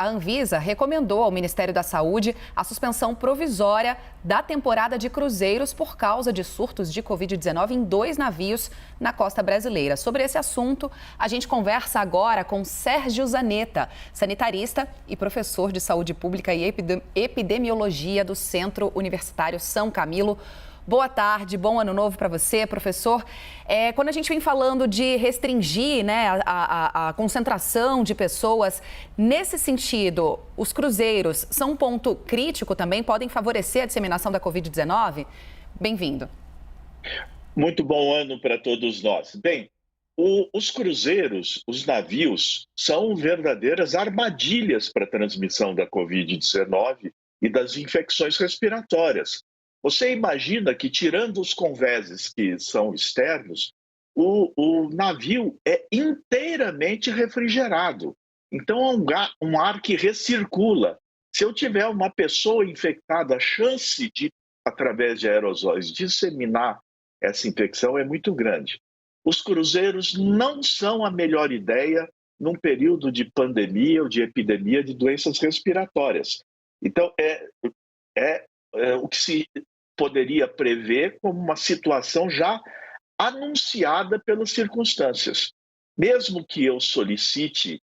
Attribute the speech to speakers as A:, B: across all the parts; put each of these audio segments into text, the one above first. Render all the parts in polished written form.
A: A Anvisa recomendou ao Ministério da Saúde a suspensão provisória da temporada de cruzeiros por causa de surtos de Covid-19 em 2 navios na costa brasileira. Sobre esse assunto, a gente conversa agora com Sérgio Zanetta, sanitarista e professor de saúde pública e epidemiologia do Centro Universitário São Camilo. Boa tarde, bom ano novo para você, professor. Quando a gente vem falando de restringir, né, a concentração de pessoas, nesse sentido, os cruzeiros são um ponto crítico também? Podem favorecer a disseminação da Covid-19? Bem-vindo.
B: Muito bom ano para todos nós. Bem, os cruzeiros, os navios, são verdadeiras armadilhas para a transmissão da Covid-19 e das infecções respiratórias. Você imagina que, tirando os convéses que são externos, o navio é inteiramente refrigerado. Então, é um ar que recircula. Se eu tiver uma pessoa infectada, a chance de, através de aerosóis, disseminar essa infecção é muito grande. Os cruzeiros não são a melhor ideia num período de pandemia ou de epidemia de doenças respiratórias. Então, o que se poderia prever como uma situação já anunciada pelas circunstâncias. Mesmo que eu solicite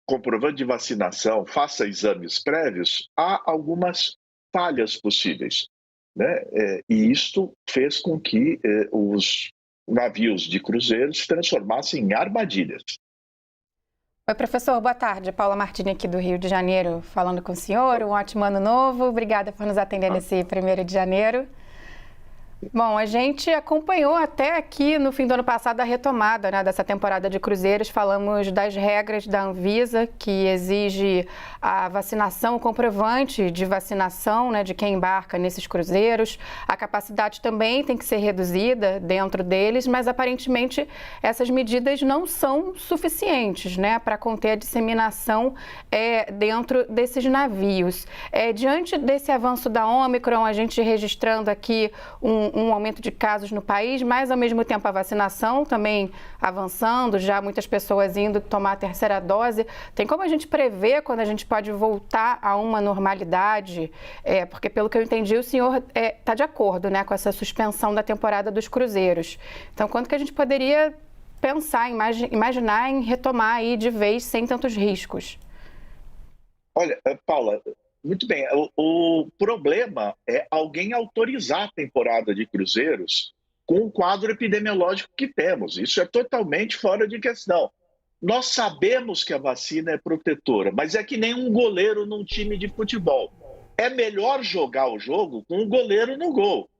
B: comprovante de vacinação, faça exames prévios, há algumas falhas possíveis, né? E isto fez com que os navios de cruzeiro se transformassem em armadilhas.
C: Oi, professor, boa tarde. Paula Martini aqui do Rio de Janeiro falando com o senhor. Um ótimo ano novo. Obrigada por nos atender nesse 1º de janeiro. Bom, a gente acompanhou até aqui no fim do ano passado a retomada, né, dessa temporada de cruzeiros. Falamos das regras da Anvisa, que exige a vacinação, o comprovante de vacinação, né, de quem embarca nesses cruzeiros. A capacidade também tem que ser reduzida dentro deles, mas aparentemente essas medidas não são suficientes, né, para conter a disseminação dentro desses navios. Diante desse avanço da Ômicron, a gente registrando aqui um aumento de casos no país, mas ao mesmo tempo a vacinação também avançando, já muitas pessoas indo tomar a 3ª dose. Tem como a gente prever quando a gente pode voltar a uma normalidade? Porque pelo que eu entendi, o senhor está de acordo, né, com essa suspensão da temporada dos cruzeiros. Então, quando que a gente poderia pensar, imaginar em retomar aí de vez sem tantos riscos?
B: Olha, Paula, muito bem, o problema é alguém autorizar a temporada de cruzeiros com o quadro epidemiológico que temos. Isso é totalmente fora de questão. Nós sabemos que a vacina é protetora, mas é que nem um goleiro num time de futebol. É melhor jogar o jogo com o goleiro no gol.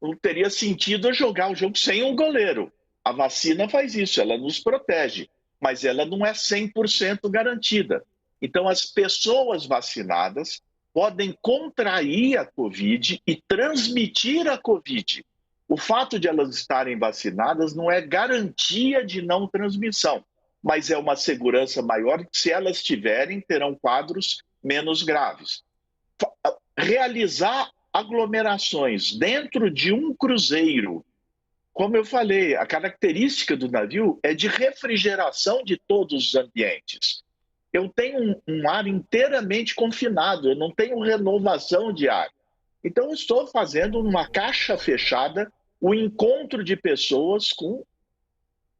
B: Não teria sentido jogar o jogo sem um goleiro. A vacina faz isso, ela nos protege, mas ela não é 100% garantida. Então, as pessoas vacinadas podem contrair a Covid e transmitir a Covid. O fato de elas estarem vacinadas não é garantia de não transmissão, mas é uma segurança maior que, se elas tiverem, terão quadros menos graves. Realizar aglomerações dentro de um cruzeiro, como eu falei, a característica do navio é de refrigeração de todos os ambientes. Eu tenho um ar inteiramente confinado, eu não tenho renovação de ar. Então, eu estou fazendo numa caixa fechada o encontro de pessoas com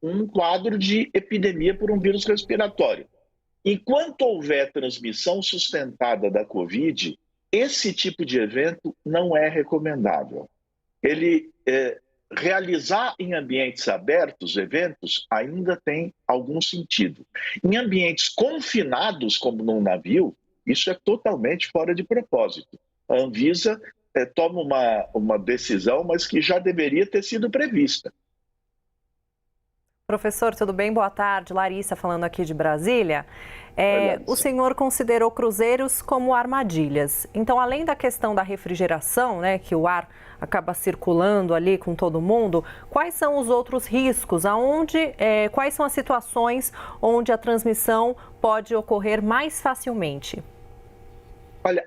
B: um quadro de epidemia por um vírus respiratório. Enquanto houver transmissão sustentada da Covid, esse tipo de evento não é recomendável. Realizar em ambientes abertos eventos ainda tem algum sentido. Em ambientes confinados, como num navio, isso é totalmente fora de propósito. A Anvisa toma uma decisão, mas que já deveria ter sido prevista.
D: Professor, tudo bem? Boa tarde. Larissa falando aqui de Brasília. O senhor considerou cruzeiros como armadilhas. Então, além da questão da refrigeração, né, que o ar acaba circulando ali com todo mundo, quais são os outros riscos? Quais são as situações onde a transmissão pode ocorrer mais facilmente?
B: Olha,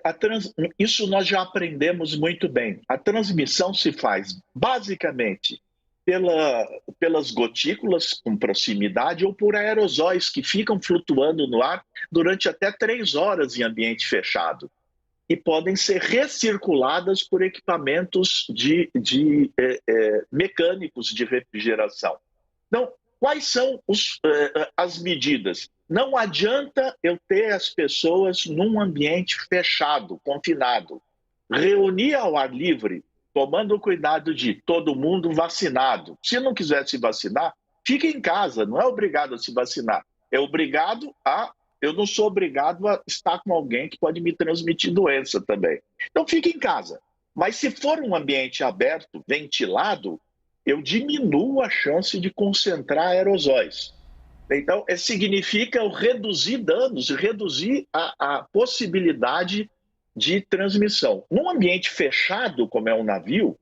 B: isso nós já aprendemos muito bem. A transmissão se faz basicamente pelas gotículas com proximidade ou por aerosóis que ficam flutuando no ar durante até 3 horas em ambiente fechado e podem ser recirculadas por equipamentos mecânicos de refrigeração. Então, quais são as medidas? Não adianta eu ter as pessoas num ambiente fechado, confinado. Reunir ao ar livre, tomando cuidado de todo mundo vacinado. Se não quiser se vacinar, fique em casa, não é obrigado a se vacinar. Eu não sou obrigado a estar com alguém que pode me transmitir doença também. Então fique em casa. Mas se for um ambiente aberto, ventilado, eu diminuo a chance de concentrar aerosóis. Então, significa eu reduzir danos, reduzir a possibilidade de transmissão. Num ambiente fechado, como é um navio,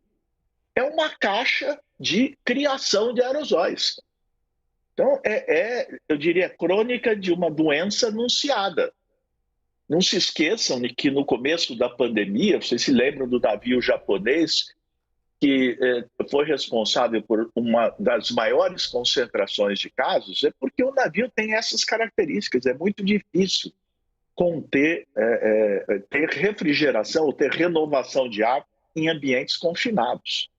B: é uma caixa de criação de aerosóis. Então, eu diria, crônica de uma doença anunciada. Não se esqueçam de que no começo da pandemia, vocês se lembram do navio japonês que foi responsável por uma das maiores concentrações de casos, é porque o navio tem essas características. É muito difícil conter, ter refrigeração ou ter renovação de ar em ambientes confinados.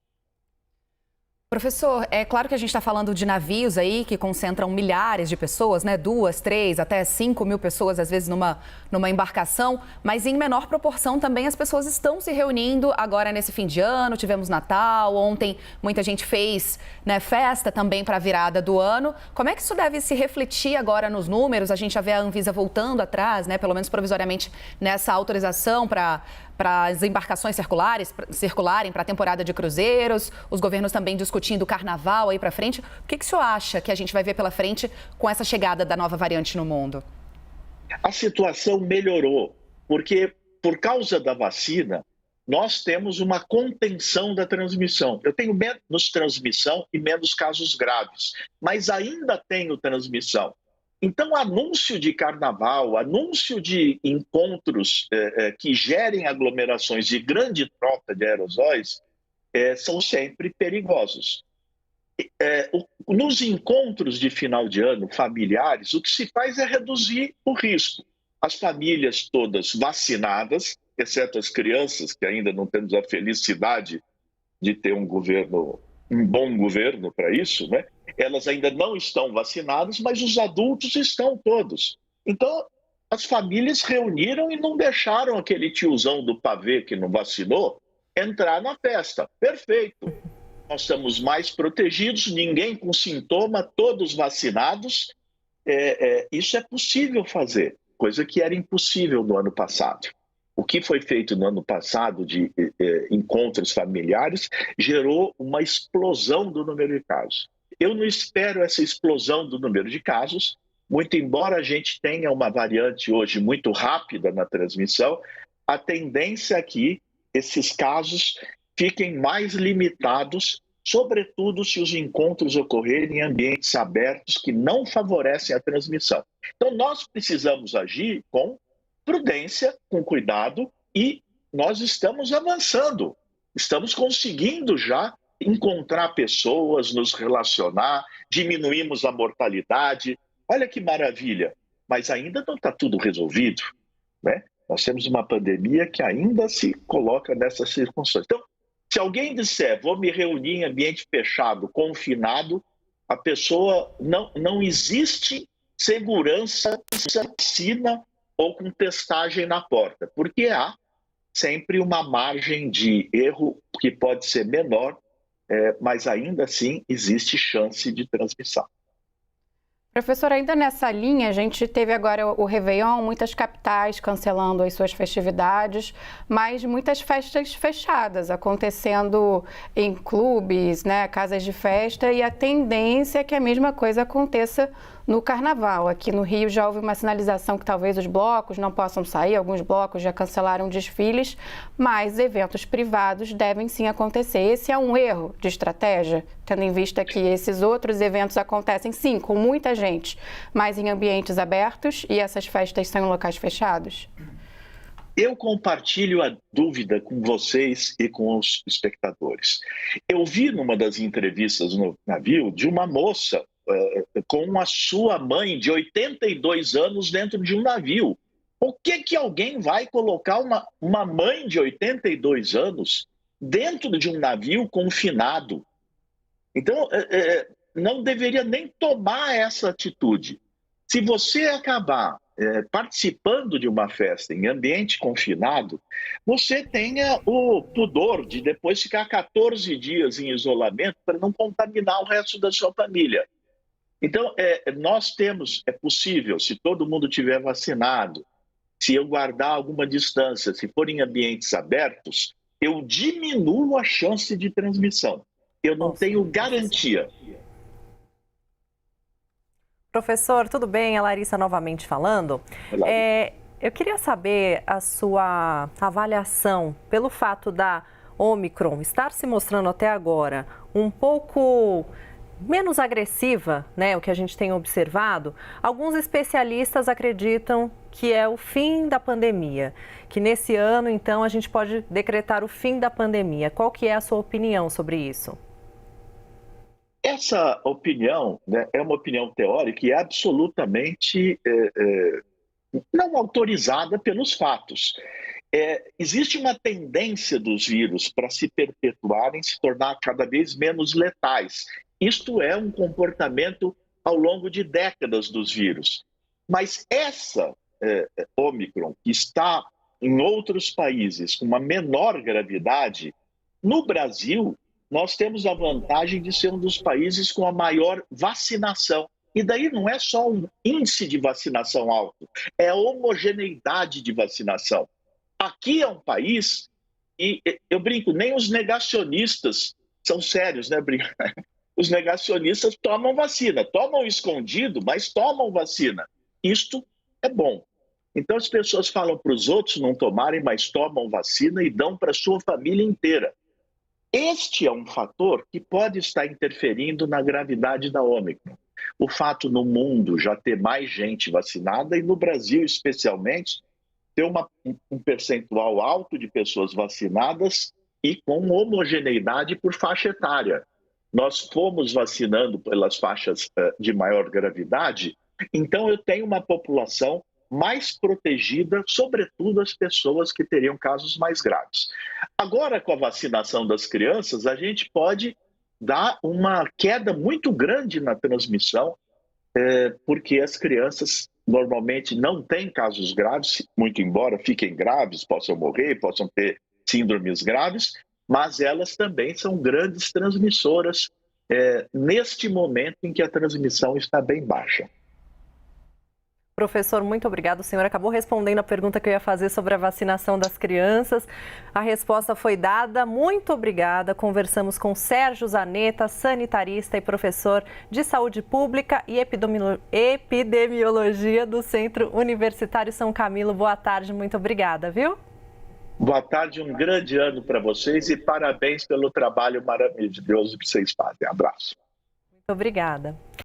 A: Professor, é claro que a gente está falando de navios aí que concentram milhares de pessoas, né? 2, 3, até 5 mil pessoas, às vezes, numa embarcação, mas em menor proporção também as pessoas estão se reunindo agora nesse fim de ano, tivemos Natal, ontem muita gente fez, né, festa também para a virada do ano. Como é que isso deve se refletir agora nos números? A gente já vê a Anvisa voltando atrás, né, pelo menos provisoriamente, nessa autorização para as embarcações circularem para a temporada de cruzeiros, os governos também discutindo o carnaval aí para frente. O que o senhor acha que a gente vai ver pela frente com essa chegada da nova variante no mundo?
B: A situação melhorou, porque por causa da vacina, nós temos uma contenção da transmissão. Eu tenho menos transmissão e menos casos graves, mas ainda tenho transmissão. Então, anúncio de carnaval, anúncio de encontros que gerem aglomerações de grande troca de aerosóis são sempre perigosos. Nos encontros de final de ano familiares, o que se faz é reduzir o risco. As famílias todas vacinadas, exceto as crianças, que ainda não temos a felicidade de ter um bom governo para isso, né? Elas ainda não estão vacinadas, mas os adultos estão todos. Então, as famílias reuniram e não deixaram aquele tiozão do pavê que não vacinou entrar na festa. Perfeito. Nós estamos mais protegidos, ninguém com sintoma, todos vacinados. Isso é possível fazer, coisa que era impossível no ano passado. O que foi feito no ano passado de encontros familiares gerou uma explosão do número de casos. Eu não espero essa explosão do número de casos, muito embora a gente tenha uma variante hoje muito rápida na transmissão, a tendência é que esses casos fiquem mais limitados, sobretudo se os encontros ocorrerem em ambientes abertos que não favorecem a transmissão. Então, nós precisamos agir com prudência, com cuidado, e nós estamos avançando. Estamos conseguindo já encontrar pessoas, nos relacionar, diminuímos a mortalidade. Olha que maravilha, mas ainda não está tudo resolvido, né? Nós temos uma pandemia que ainda se coloca nessas circunstâncias. Então, se alguém disser, vou me reunir em ambiente fechado, confinado, a pessoa não existe segurança, vacina ou com testagem na porta, porque há sempre uma margem de erro que pode ser menor, mas ainda assim existe chance de transmissão.
C: Professor, ainda nessa linha, a gente teve agora o Réveillon, muitas capitais cancelando as suas festividades, mas muitas festas fechadas, acontecendo em clubes, né, casas de festa, e a tendência é que a mesma coisa aconteça no Carnaval. Aqui no Rio já houve uma sinalização que talvez os blocos não possam sair, alguns blocos já cancelaram desfiles, mas eventos privados devem sim acontecer. Esse é um erro de estratégia, tendo em vista que esses outros eventos acontecem sim, com muita gente, mas em ambientes abertos, e essas festas são em locais fechados?
B: Eu compartilho a dúvida com vocês e com os espectadores. Eu vi numa das entrevistas no navio de uma moça com a sua mãe de 82 anos dentro de um navio. Por que alguém vai colocar uma mãe de 82 anos dentro de um navio confinado? Então, não deveria nem tomar essa atitude. Se você acabar participando de uma festa em ambiente confinado, você tenha o pudor de depois ficar 14 dias em isolamento para não contaminar o resto da sua família. Então, é possível, se todo mundo tiver vacinado, se eu guardar alguma distância, se for em ambientes abertos, eu diminuo a chance de transmissão. Eu não tenho garantia.
D: Professor, tudo bem? A Larissa novamente falando. Eu queria saber a sua avaliação pelo fato da Ômicron estar se mostrando até agora um pouco menos agressiva, né? O que a gente tem observado. Alguns especialistas acreditam que é o fim da pandemia, que nesse ano, então, a gente pode decretar o fim da pandemia. Qual que é a sua opinião sobre isso?
B: Essa opinião, né, é uma opinião teórica e é absolutamente não autorizada pelos fatos. Existe uma tendência dos vírus para se perpetuarem, se tornar cada vez menos letais. Isto é um comportamento ao longo de décadas dos vírus. Mas essa Ômicron, que está em outros países com uma menor gravidade, no Brasil, nós temos a vantagem de ser um dos países com a maior vacinação. E daí não é só um índice de vacinação alto, é a homogeneidade de vacinação. Aqui é um país, e eu brinco, nem os negacionistas são sérios, né? Os negacionistas tomam vacina, tomam escondido, mas tomam vacina. Isto é bom. Então as pessoas falam para os outros não tomarem, mas tomam vacina e dão para a sua família inteira. Este é um fator que pode estar interferindo na gravidade da Ômicron. O fato no mundo já ter mais gente vacinada e no Brasil, especialmente, ter um percentual alto de pessoas vacinadas e com homogeneidade por faixa etária. Nós fomos vacinando pelas faixas de maior gravidade, então eu tenho uma população mais protegida, sobretudo as pessoas que teriam casos mais graves. Agora, com a vacinação das crianças, a gente pode dar uma queda muito grande na transmissão, porque as crianças normalmente não têm casos graves, muito embora fiquem graves, possam morrer, possam ter síndromes graves, mas elas também são grandes transmissoras neste momento em que a transmissão está bem baixa.
D: Professor, muito obrigado. O senhor acabou respondendo a pergunta que eu ia fazer sobre a vacinação das crianças. A resposta foi dada. Muito obrigada. Conversamos com Sérgio Zanetta, sanitarista e professor de saúde pública e epidemiologia do Centro Universitário São Camilo. Boa tarde, muito obrigada, viu?
B: Boa tarde, um grande ano para vocês e parabéns pelo trabalho maravilhoso que vocês fazem. Abraço.
D: Muito obrigada.